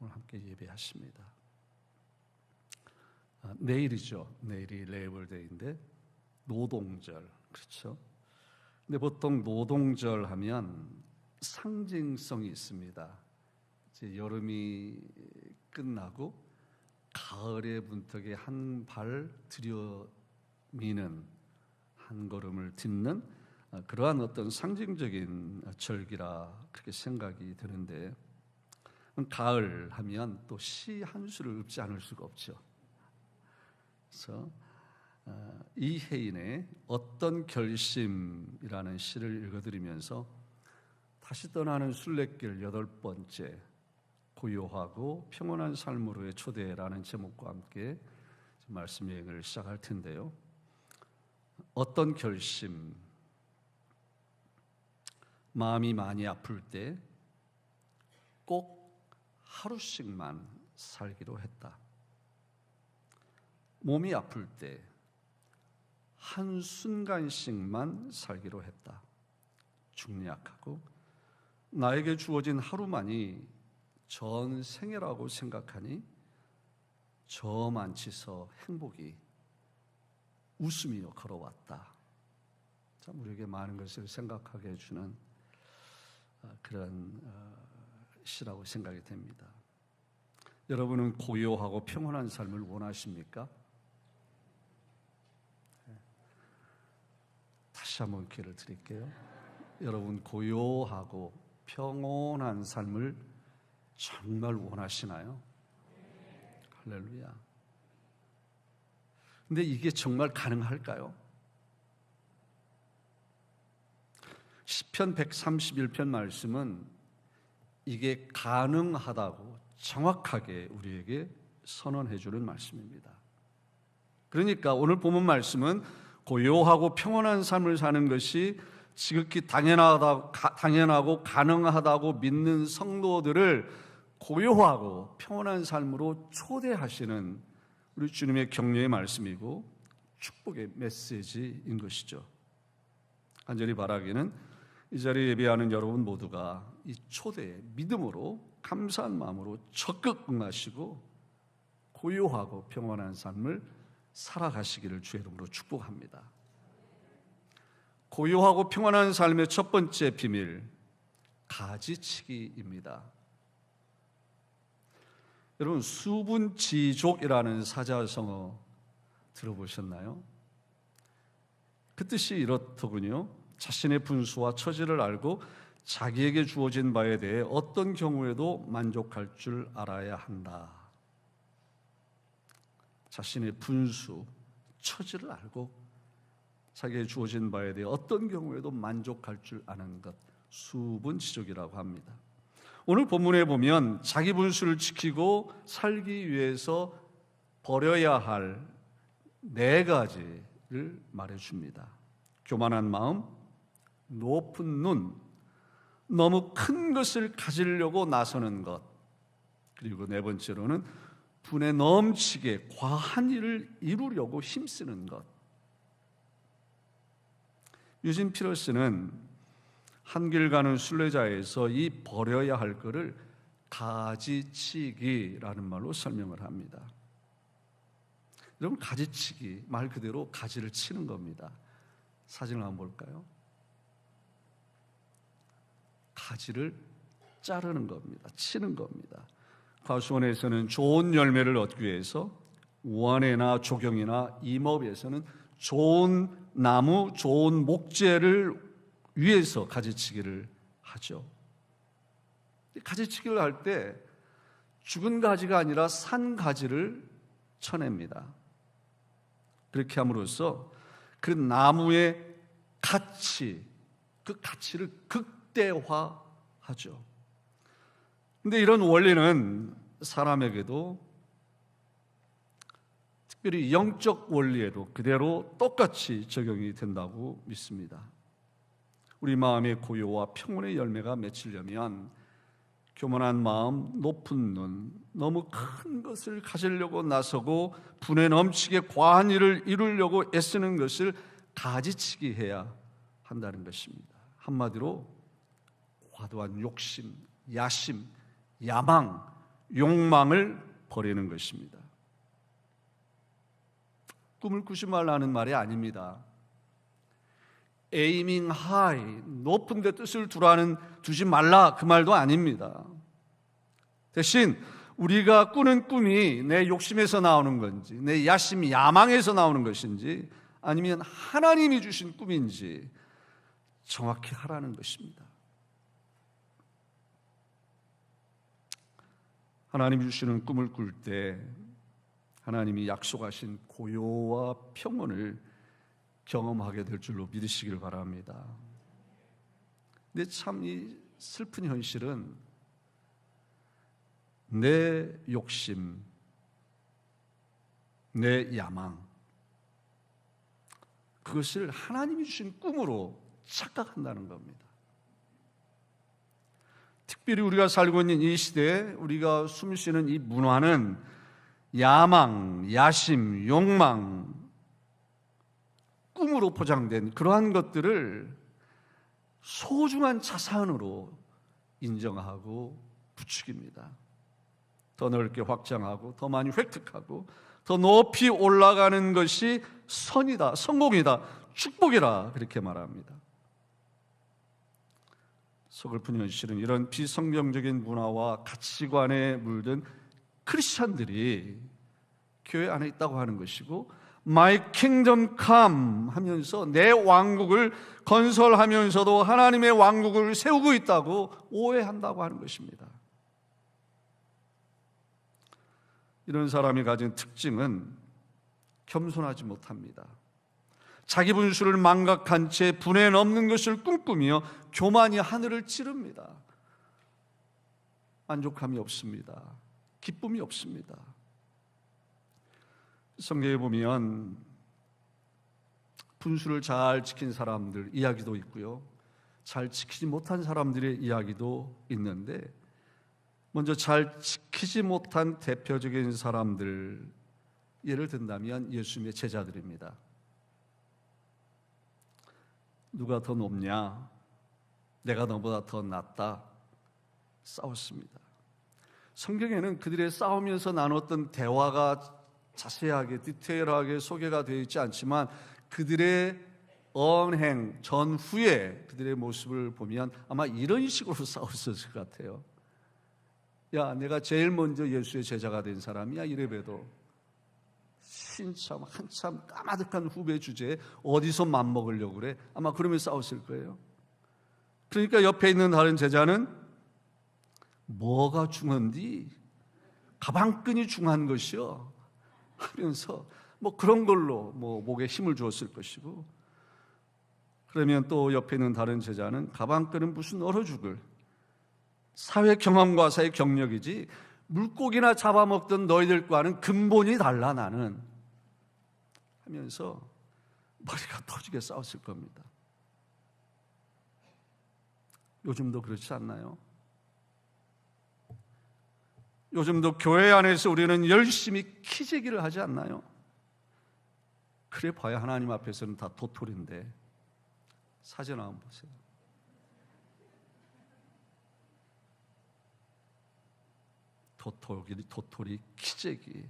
오늘 함께 예배하십니다. 내일이죠. 내일이 레이블데이인데 노동절, 그렇죠? 근데 보통 노동절 하면 상징성이 있습니다. 이제 여름이 끝나고 가을의 문턱에 한 발 들여미는, 한 걸음을 딛는 그러한 어떤 상징적인 절기라 그렇게 생각이 드는데, 가을 하면 또 시 한 수를 읊지 않을 수가 없죠. 그래서 이혜인의 어떤 결심이라는 시를 읽어드리면서 다시 떠나는 순례길 8번째, 고요하고 평온한 삶으로의 초대라는 제목과 함께 말씀 여행을 시작할 텐데요. 어떤 결심, 마음이 많이 아플 때 꼭 하루씩만 살기로 했다. 몸이 아플 때 한순간씩만 살기로 했다. 중략하고 나에게 주어진 하루만이 전 생애라고 생각하니 저만치서 행복이 웃으며 걸어왔다. 참 우리에게 많은 것을 생각하게 해주는 그런 시라고 생각이 됩니다. 여러분은 고요하고 평온한 삶을 원하십니까? 다시 한번 기회를 드릴게요. 여러분 고요하고 평온한 삶을 정말 원하시나요? 할렐루야. 근데 이게 정말 가능할까요? 시편 131편 말씀은 이게 가능하다고 정확하게 우리에게 선언해 주는 말씀입니다. 그러니까 오늘 본문 말씀은 고요하고 평온한 삶을 사는 것이 지극히 당연하고 가능하다고 믿는 성도들을 고요하고 평온한 삶으로 초대하시는 우리 주님의 격려의 말씀이고 축복의 메시지인 것이죠. 간절히 바라기는 이 자리에 예배하는 여러분 모두가 이 초대에 믿음으로 감사한 마음으로 적극 응하시고 고요하고 평온한 삶을 살아가시기를 주의 이름으로 축복합니다. 고요하고 평온한 삶의 첫 번째 비밀, 가지치기입니다. 여러분, 수분지족이라는 사자성어 들어보셨나요? 그 뜻이 이렇더군요. 자신의 분수와 처지를 알고 자기에게 주어진 바에 대해 어떤 경우에도 만족할 줄 알아야 한다. 자신의 분수, 처지를 알고 자기에게 주어진 바에 대해 어떤 경우에도 만족할 줄 아는 것, 수분지족이라고 합니다. 오늘 본문에 보면 자기 분수를 지키고 살기 위해서 버려야 할 4가지를 말해줍니다. 교만한 마음, 높은 눈, 너무 큰 것을 가지려고 나서는 것, 그리고 4번째로는 분에 넘치게 과한 일을 이루려고 힘쓰는 것. 유진 피러스는 한길 가는 순례자에서 이 버려야 할 것을 가지치기라는 말로 설명을 합니다. 여러분, 가지치기 말 그대로 가지를 치는 겁니다. 사진을 한번 볼까요? 가지를 자르는 겁니다. 치는 겁니다. 과수원에서는 좋은 열매를 얻기 위해서, 원예나 조경이나 임업에서는 좋은 나무, 좋은 목재를 위해서 가지치기를 하죠. 가지치기를 할 때 죽은 가지가 아니라 산 가지를 쳐냅니다. 그렇게 함으로써 그 나무의 가치, 그 가치를 극대화하죠. 그런데 이런 원리는 사람에게도, 특별히 영적 원리에도 그대로 똑같이 적용이 된다고 믿습니다. 우리 마음의 고요와 평온의 열매가 맺히려면 교만한 마음, 높은 눈, 너무 큰 것을 가지려고 나서고 분에 넘치게 과한 일을 이루려고 애쓰는 것을 가지치기 해야 한다는 것입니다. 한마디로 과도한 욕심, 야심, 야망, 욕망을 버리는 것입니다. 꿈을 꾸지 말라는 말이 아닙니다. 에이밍 하이, 높은 데 뜻을 두지 말라, 그 말도 아닙니다. 대신 우리가 꾸는 꿈이 내 욕심에서 나오는 건지, 내 야심, 야망에서 나오는 것인지, 아니면 하나님이 주신 꿈인지 정확히 하라는 것입니다. 하나님이 주시는 꿈을 꿀 때 하나님이 약속하신 고요와 평온을 경험하게 될 줄로 믿으시길 바랍니다. 근데 참 이 슬픈 현실은 내 욕심, 내 야망, 그것을 하나님이 주신 꿈으로 착각한다는 겁니다. 특별히 우리가 살고 있는 이 시대에 우리가 숨쉬는 이 문화는 야망, 야심, 욕망, 꿈으로 포장된 그러한 것들을 소중한 자산으로 인정하고 부추깁니다. 더 넓게 확장하고 더 많이 획득하고 더 높이 올라가는 것이 선이다, 성공이다, 축복이라 그렇게 말합니다. 서글픈 현실은 이런 비성경적인 문화와 가치관에 물든 크리스찬들이 교회 안에 있다고 하는 것이고, My kingdom come 하면서 내 왕국을 건설하면서도 하나님의 왕국을 세우고 있다고 오해한다고 하는 것입니다. 이런 사람이 가진 특징은 겸손하지 못합니다. 자기 분수를 망각한 채 분에 넘는 것을 꿈꾸며 교만이 하늘을 찌릅니다. 만족함이 없습니다. 기쁨이 없습니다. 성경에 보면 분수를 잘 지킨 사람들 이야기도 있고요, 잘 지키지 못한 사람들의 이야기도 있는데, 먼저 잘 지키지 못한 대표적인 사람들 예를 든다면 예수님의 제자들입니다. 누가 더 높냐? 내가 너보다 더 낫다. 싸웠습니다. 성경에는 그들의 싸우면서 나눴던 대화가 자세하게 디테일하게 소개가 되어 있지 않지만 그들의 언행 전후에 그들의 모습을 보면 아마 이런 식으로 싸웠을 것 같아요. 야, 내가 제일 먼저 예수의 제자가 된 사람이야 이래봬도 신참 한참 까마득한 후배 주제에 어디서 맘먹으려고 그래? 아마 그러면서 싸웠을 거예요. 그러니까 옆에 있는 다른 제자는 뭐가 중요한디? 가방끈이 중요한 것이요 하면서 뭐 그런 걸로 뭐 목에 힘을 주었을 것이고, 그러면 또 옆에 있는 다른 제자는 가방끈은 무슨 얼어 죽을 사회 경험과 사회 경력이지 물고기나 잡아먹던 너희들과는 근본이 달라 나는 하면서 머리가 터지게 싸웠을 겁니다. 요즘도 그렇지 않나요? 요즘도 교회 안에서 우리는 열심히 키재기를 하지 않나요? 그래 봐야 하나님 앞에서는 다 도토리인데 사진 한번 보세요. 도토리 키재기.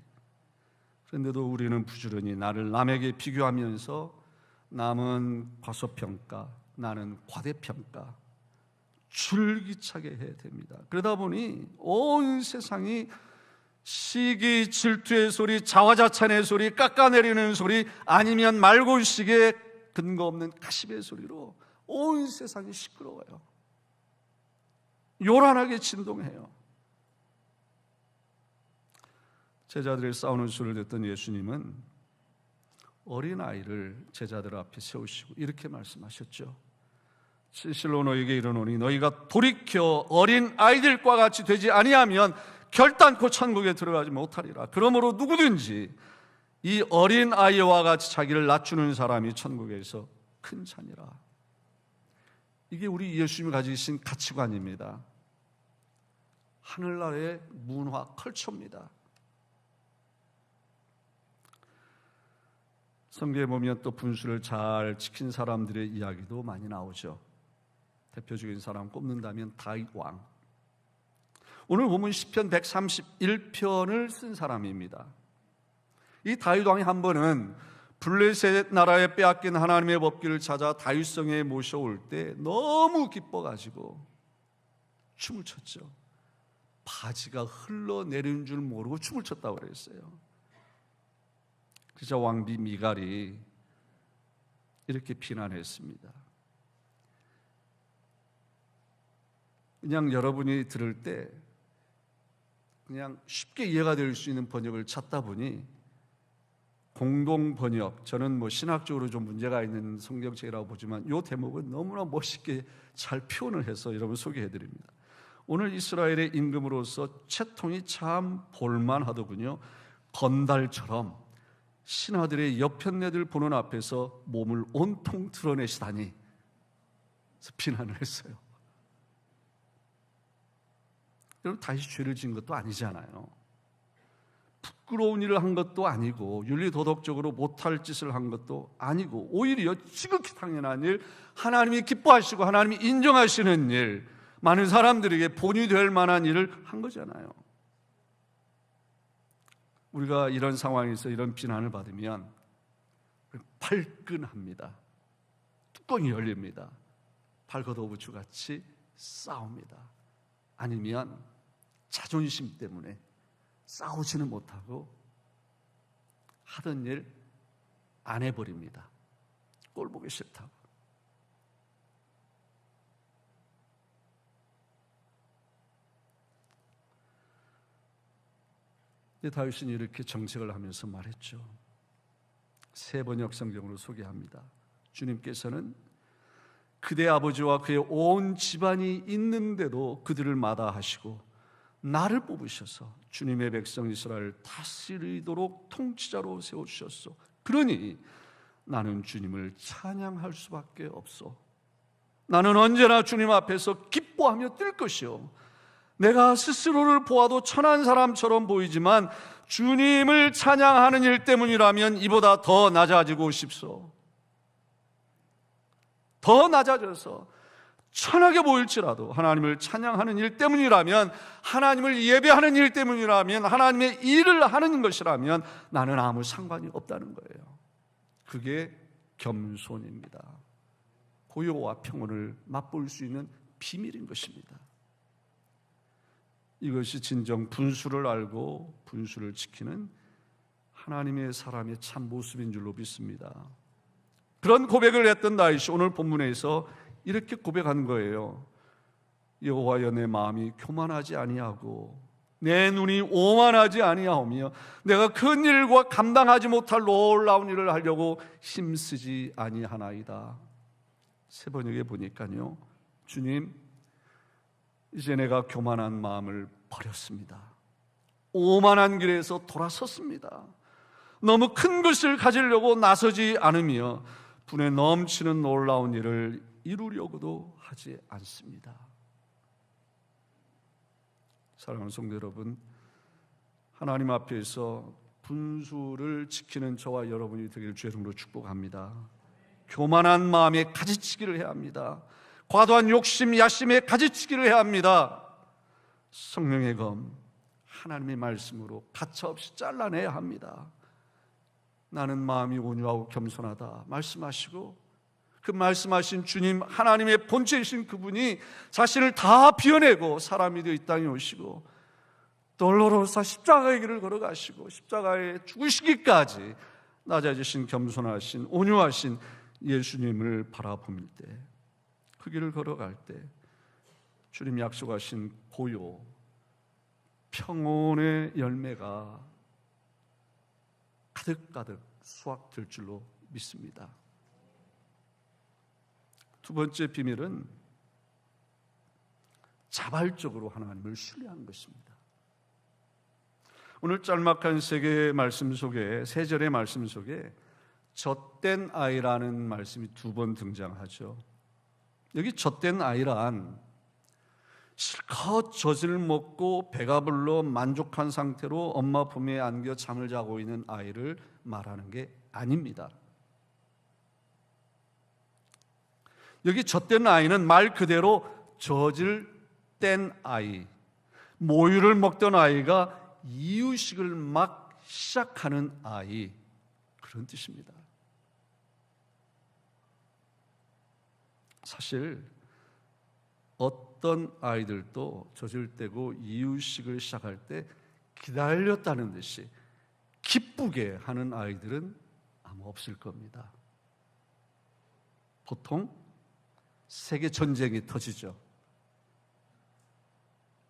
그런데도 우리는 부지런히 나를 남에게 비교하면서 남은 과소평가, 나는 과대평가 줄기차게 해야 됩니다. 그러다 보니 온 세상이 시기, 질투의 소리, 자화자찬의 소리, 깎아내리는 소리, 아니면 말골식의 근거 없는 가십의 소리로 온 세상이 시끄러워요. 요란하게 진동해요. 제자들의 싸우는 소리를 듣던 예수님은 어린아이를 제자들 앞에 세우시고 이렇게 말씀하셨죠. 진실로 너희에게 이르노니 너희가 돌이켜 어린아이들과 같이 되지 아니하면 결단코 천국에 들어가지 못하리라. 그러므로 누구든지 이 어린아이와 같이 자기를 낮추는 사람이 천국에서 큰 자니라. 이게 우리 예수님이 가지신 가치관입니다. 하늘나라의 문화 컬처입니다. 성경에 보면 또 분수를 잘 지킨 사람들의 이야기도 많이 나오죠. 대표적인 사람 꼽는다면 다윗 왕. 오늘 보면 시편 131편을 쓴 사람입니다. 이 다윗 왕이 한 번은 블레셋 나라에 빼앗긴 하나님의 법궤를 찾아 다윗성에 모셔올 때 너무 기뻐가지고 춤을 췄죠. 바지가 흘러내리는 줄 모르고 춤을 췄다고 그랬어요. 그래서 왕비 미갈이 이렇게 비난했습니다. 그냥 여러분이 들을 때 그냥 쉽게 이해가 될 수 있는 번역을 찾다 보니 공동 번역, 저는 신학적으로 좀 문제가 있는 성경책이라고 보지만 이 대목은 너무나 멋있게 잘 표현을 해서 여러분 소개해 드립니다. 오늘 이스라엘의 임금으로서 채통이 참 볼만하더군요. 건달처럼 신하들의 여편네들 보는 앞에서 몸을 온통 드러내시다니, 그래서 비난을 했어요. 여러분, 다시 죄를 지은 것도 아니잖아요. 부끄러운 일을 한 것도 아니고 윤리도덕적으로 못할 짓을 한 것도 아니고 오히려 지극히 당연한 일, 하나님이 기뻐하시고 하나님이 인정하시는 일, 많은 사람들에게 본이 될 만한 일을 한 거잖아요. 우리가 이런 상황에서 이런 비난을 받으면 발끈합니다. 뚜껑이 열립니다. 발걷어부추같이 싸웁니다. 아니면 자존심 때문에 싸우지는 못하고 하던 일 안 해버립니다. 꼴 보기 싫다고. 다윗은 이렇게 정색을 하면서 말했죠. 새 번역 성경으로 소개합니다. 주님께서는 그대 아버지와 그의 온 집안이 있는데도 그들을 마다하시고 나를 뽑으셔서 주님의 백성 이스라엘을 다스리도록 통치자로 세워주셨소. 그러니 나는 주님을 찬양할 수밖에 없소. 나는 언제나 주님 앞에서 기뻐하며 뛸 것이요, 내가 스스로를 보아도 천한 사람처럼 보이지만 주님을 찬양하는 일 때문이라면 이보다 더 낮아지고 싶소. 더 낮아져서 천하게 보일지라도 하나님을 찬양하는 일 때문이라면, 하나님을 예배하는 일 때문이라면, 하나님의 일을 하는 것이라면 나는 아무 상관이 없다는 거예요. 그게 겸손입니다. 고요와 평온을 맛볼 수 있는 비밀인 것입니다. 이것이 진정 분수를 알고 분수를 지키는 하나님의 사람의 참 모습인 줄로 믿습니다. 그런 고백을 했던 다윗이 오늘 본문에서 이렇게 고백한 거예요. 여호와여, 내 마음이 교만하지 아니하고 내 눈이 오만하지 아니하오며 내가 큰 일과 감당하지 못할 놀라운 일을 하려고 힘쓰지 아니하나이다. 새 번역에 보니까요, 주님, 이제 내가 교만한 마음을 버렸습니다. 오만한 길에서 돌아섰습니다. 너무 큰 것을 가지려고 나서지 않으며 분에 넘치는 놀라운 일을 이루려고도 하지 않습니다. 사랑하는 성도 여러분, 하나님 앞에서 분수를 지키는 저와 여러분이 되기를 주의 이름으로 축복합니다. 교만한 마음에 가지치기를 해야 합니다. 과도한 욕심, 야심에 가지치기를 해야 합니다. 성령의 검, 하나님의 말씀으로 가차없이 잘라내야 합니다. 나는 마음이 온유하고 겸손하다 말씀하시고, 그 말씀하신 주님, 하나님의 본체이신 그분이 자신을 다 비워내고 사람이 되어 이 땅에 오시고 돌로로사 십자가의 길을 걸어가시고 십자가에 죽으시기까지 낮아지신 겸손하신 온유하신 예수님을 바라볼 때, 그 길을 걸어갈 때 주님 약속하신 고요, 평온의 열매가 가득가득 수확될 줄로 믿습니다. 두 번째 비밀은 자발적으로 하나님을 신뢰하는 것입니다. 오늘 짤막한 세 개의 말씀 속에, 세 절의 말씀 속에 젖된 아이라는 말씀이 두 번 등장하죠. 여기 젖된 아이란 실컷 젖을 먹고 배가 불러 만족한 상태로 엄마 품에 안겨 잠을 자고 있는 아이를 말하는 게 아닙니다. 여기 젖된 아이는 말 그대로 젖을 뗀 아이, 모유를 먹던 아이가 이유식을 막 시작하는 아이, 그런 뜻입니다. 사실 어떤 아이들도 젖을 떼고 이유식을 시작할 때 기다렸다는 듯이 기쁘게 하는 아이들은 아마 없을 겁니다. 보통 세계 전쟁이 터지죠.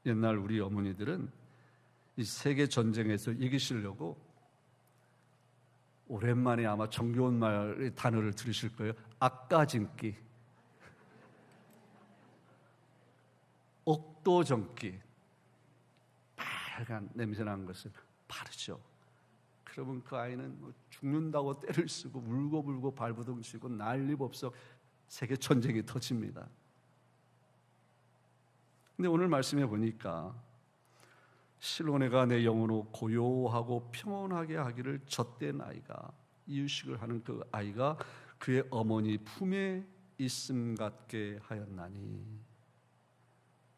옛날 우리 어머니들은 이 세계 전쟁에서 이기시려고 오랜만에 아마 정겨운 말의 단어를 들으실 거예요. 앞가짐기, 옥도정기, 빨간 냄새 나는 것을 바르죠. 그러면 그 아이는 죽는다고 떼를 쓰고 울고불고 발버둥 치고 난리법석 세계 전쟁이 터집니다. 근데 오늘 말씀해 보니까 실로네가 내 영혼을 고요하고 평온하게 하기를 젖된 아이가, 이유식을 하는 그 아이가 그의 어머니 품에 있음 같게 하였나니,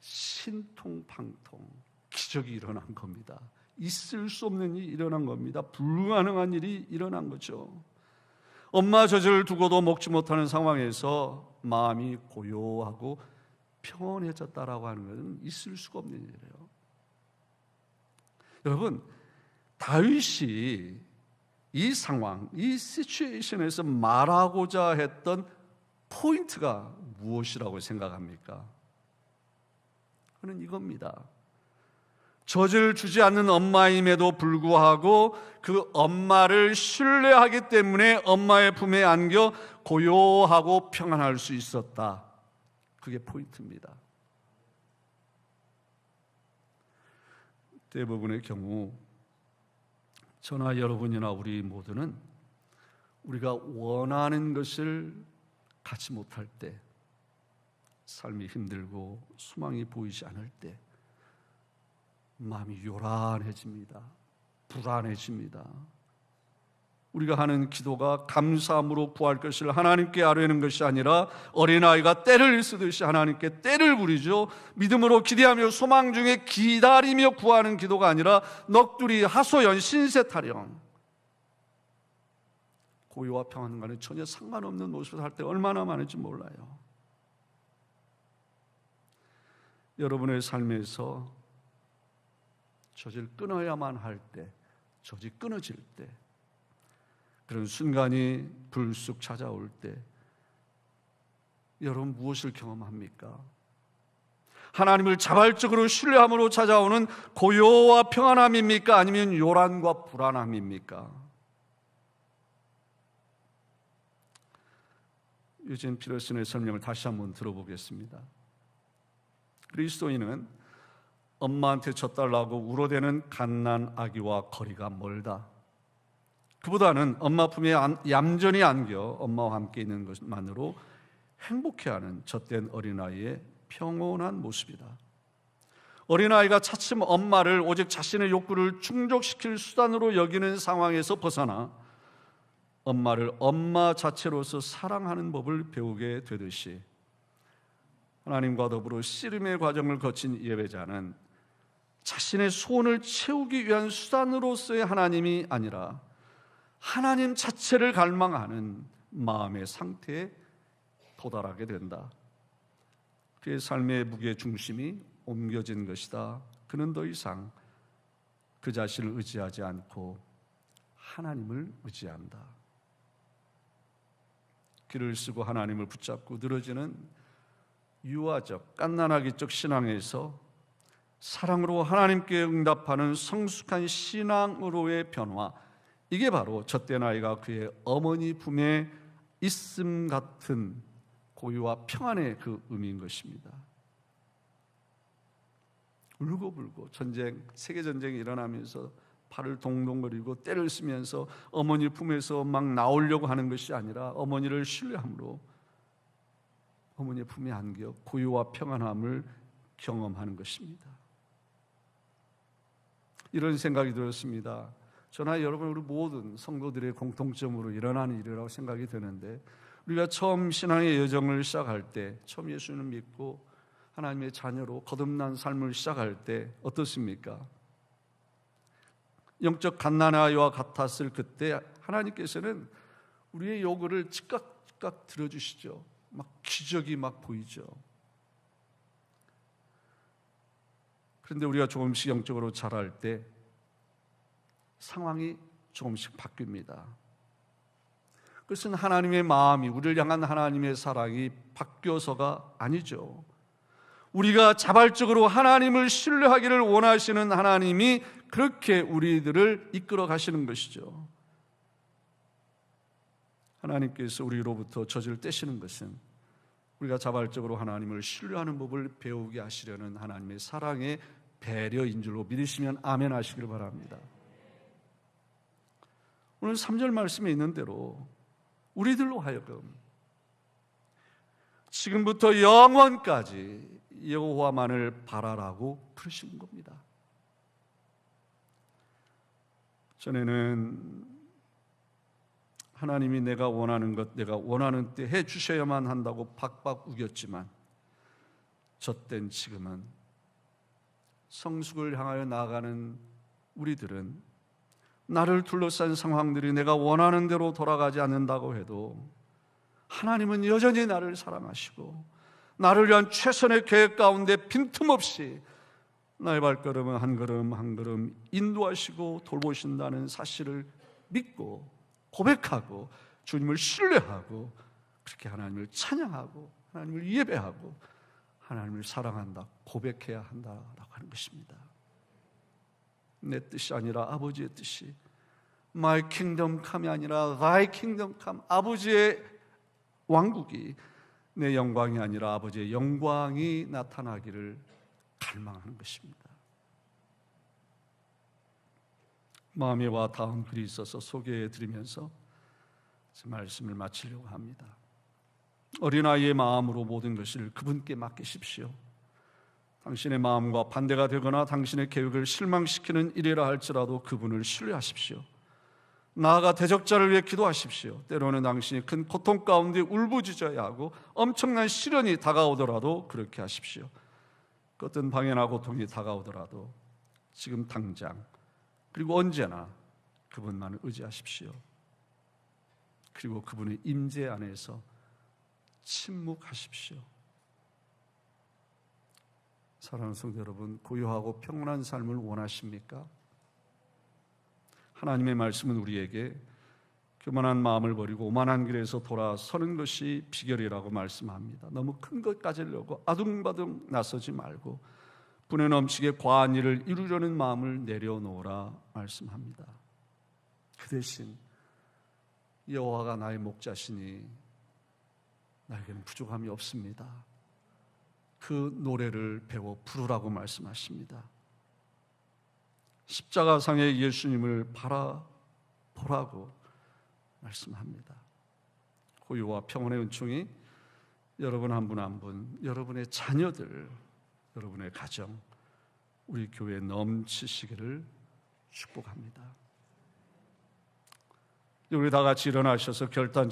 신통방통 기적이 일어난 겁니다. 있을 수 없는 일이 일어난 겁니다. 불가능한 일이 일어난 거죠. 엄마 젖을 두고도 먹지 못하는 상황에서 마음이 고요하고 평온해졌다라고 하는 것은 있을 수가 없는 일이에요. 여러분, 다윗이 이 상황, 이 시츄에이션에서 말하고자 했던 포인트가 무엇이라고 생각합니까? 그는 이겁니다. 젖을 주지 않는 엄마임에도 불구하고 그 엄마를 신뢰하기 때문에 엄마의 품에 안겨 고요하고 평안할 수 있었다. 그게 포인트입니다. 대부분의 경우 저나 여러분이나 우리 모두는 우리가 원하는 것을 갖지 못할 때, 삶이 힘들고 소망이 보이지 않을 때 마음이 요란해집니다. 불안해집니다. 우리가 하는 기도가 감사함으로 구할 것을 하나님께 아뢰는 것이 아니라 어린아이가 떼를 쓰듯이 하나님께 떼를 부리죠. 믿음으로 기대하며 소망 중에 기다리며 구하는 기도가 아니라 넋두리, 하소연, 신세타령, 고요와 평안과는 전혀 상관없는 모습을 할 때 얼마나 많은지 몰라요. 여러분의 삶에서 젖을 끊어야만 할 때, 젖이 끊어질 때, 그런 순간이 불쑥 찾아올 때 여러분 무엇을 경험합니까? 하나님을 자발적으로 신뢰함으로 찾아오는 고요와 평안함입니까? 아니면 요란과 불안함입니까? 유진 피터슨의 설명을 다시 한번 들어보겠습니다. 그리스도인은 엄마한테 젖달라고 울어대는 갓난 아기와 거리가 멀다. 그보다는 엄마 품에 얌전히 안겨 엄마와 함께 있는 것만으로 행복해하는 젖된 어린아이의 평온한 모습이다. 어린아이가 차츰 엄마를 오직 자신의 욕구를 충족시킬 수단으로 여기는 상황에서 벗어나 엄마를 엄마 자체로서 사랑하는 법을 배우게 되듯이, 하나님과 더불어 씨름의 과정을 거친 예배자는 자신의 소원을 채우기 위한 수단으로서의 하나님이 아니라 하나님 자체를 갈망하는 마음의 상태에 도달하게 된다. 그의 삶의 무게 중심이 옮겨진 것이다. 그는 더 이상 그 자신을 의지하지 않고 하나님을 의지한다. 길을 쓰고 하나님을 붙잡고 늘어지는 유아적, 갓난아기적 신앙에서 사랑으로 하나님께 응답하는 성숙한 신앙으로의 변화, 이게 바로 젖된 아이가 그의 어머니 품에 있음 같은 고요와 평안의 그 의미인 것입니다. 울고불고 전쟁, 세계전쟁이 일어나면서 팔을 동동거리고 떼를 쓰면서 어머니 품에서 막 나오려고 하는 것이 아니라 어머니를 신뢰함으로 어머니의 품에 안겨 고요와 평안함을 경험하는 것입니다. 이런 생각이 들었습니다. 저나 여러분, 우리 모든 성도들의 공통점으로 일어나는 일이라고 생각이 드는데, 우리가 처음 신앙의 여정을 시작할 때, 처음 예수님을 믿고 하나님의 자녀로 거듭난 삶을 시작할 때 어떻습니까? 영적 갓난아이와 같았을 그때 하나님께서는 우리의 요구를 즉각 들어주시죠. 막 기적이 막 보이죠. 그런데 우리가 조금씩 영적으로 자랄 때 상황이 조금씩 바뀝니다. 그것은 하나님의 마음이, 우리를 향한 하나님의 사랑이 바뀌어서가 아니죠. 우리가 자발적으로 하나님을 신뢰하기를 원하시는 하나님이 그렇게 우리들을 이끌어 가시는 것이죠. 하나님께서 우리로부터 젖을 떼시는 것은 우리가 자발적으로 하나님을 신뢰하는 법을 배우게 하시려는 하나님의 사랑의 배려인 줄로 믿으시면 아멘 하시길 바랍니다. 오늘 3절 말씀에 있는 대로 우리들로 하여금 지금부터 영원까지 여호와만을 바라라고 부르시는 겁니다. 전에는 하나님이 내가 원하는 것, 내가 원하는 때 해주셔야만 한다고 박박 우겼지만 젖된 지금은 성숙을 향하여 나아가는 우리들은 나를 둘러싼 상황들이 내가 원하는 대로 돌아가지 않는다고 해도 하나님은 여전히 나를 사랑하시고 나를 위한 최선의 계획 가운데 빈틈없이 나의 발걸음을 한 걸음 한 걸음 인도하시고 돌보신다는 사실을 믿고 고백하고 주님을 신뢰하고 그렇게 하나님을 찬양하고 하나님을 예배하고 하나님을 사랑한다 고백해야 한다라고 하는 것입니다. 내 뜻이 아니라 아버지의 뜻이, My kingdom come이 아니라 Thy kingdom come, 아버지의 왕국이 내 영광이 아니라 아버지의 영광이 나타나기를 갈망하는 것입니다. 마음에 와 닿은 글이 있어서 소개해 드리면서 말씀을 마치려고 합니다. 어린아이의 마음으로 모든 것을 그분께 맡기십시오. 당신의 마음과 반대가 되거나 당신의 계획을 실망시키는 일이라 할지라도 그분을 신뢰하십시오. 나아가 대적자를 위해 기도하십시오. 때로는 당신이 큰 고통 가운데 울부짖어야 하고 엄청난 시련이 다가오더라도 그렇게 하십시오. 어떤 방해나 고통이 다가오더라도 지금 당장 그리고 언제나 그분만을 의지하십시오. 그리고 그분의 임재 안에서 침묵하십시오. 사랑하는 성도 여러분, 고요하고 평온한 삶을 원하십니까? 하나님의 말씀은 우리에게 교만한 마음을 버리고 오만한 길에서 돌아서는 것이 비결이라고 말씀합니다. 너무 큰 것 가지려고 아둥바둥 나서지 말고 분에 넘치게 과한 일을 이루려는 마음을 내려놓으라 말씀합니다. 그 대신 여호와가 나의 목자시니 나에게는 부족함이 없습니다. 그 노래를 배워 부르라고 말씀하십니다. 십자가상의 예수님을 바라보라고 말씀합니다. 고요와 평온의 은총이 여러분 한 분 한 분, 여러분의 자녀들, 여러분의 가정, 우리 교회에 넘치시기를 축복합니다. 우리 다 같이 일어나셔서 결단